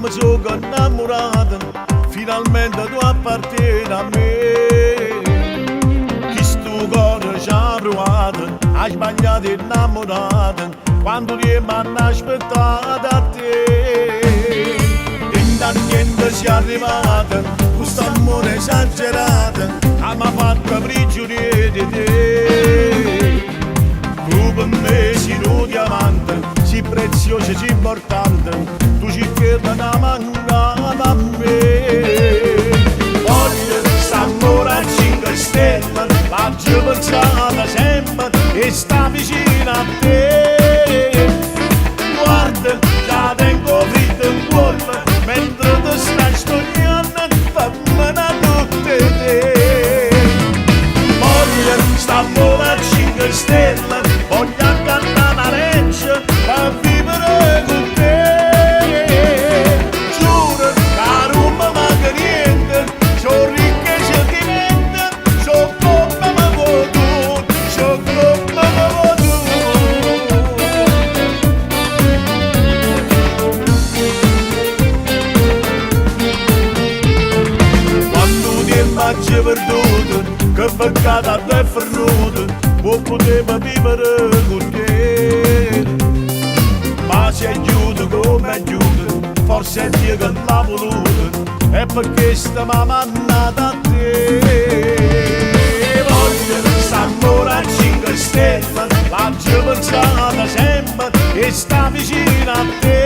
mi sono innamorato, finalmente tu appartieni a me. Chi sto cuore ci ha provato, ha sbagliato innamorato, quando ti mi hanno aspettato a te. E da niente si è arrivato, questo amore esagerato, mi ha fatto prigioniero di te. Tu per me sei un diamante, sei prezioso, sei importante, tu ci chiedi una mancata a me. Voglio quest'amore a 5 stelle, l'ho pensata sempre e sta vicino a te. Guarda, già tengo fritto in cuore, mentre ti stai stogliando, fammela tutte te. Voglio quest'amore a 5 stelle, voglio cantare la reggia per vivere con te. Giuro che non mi manca niente, c'ho ricche sentimenti, c'ho come mi vuoi tu, c'ho come mi vuoi tu. Quando ti immagini perduto, che peccato a te è fernuto, può poter vivere con te. Ma se aiuto come aiuto, forse è Dio che l'ha voluto, è perché sta mannata a te. Voglio quest'amore a 5 stelle, l'ho pensata sempre e sta vicino a te.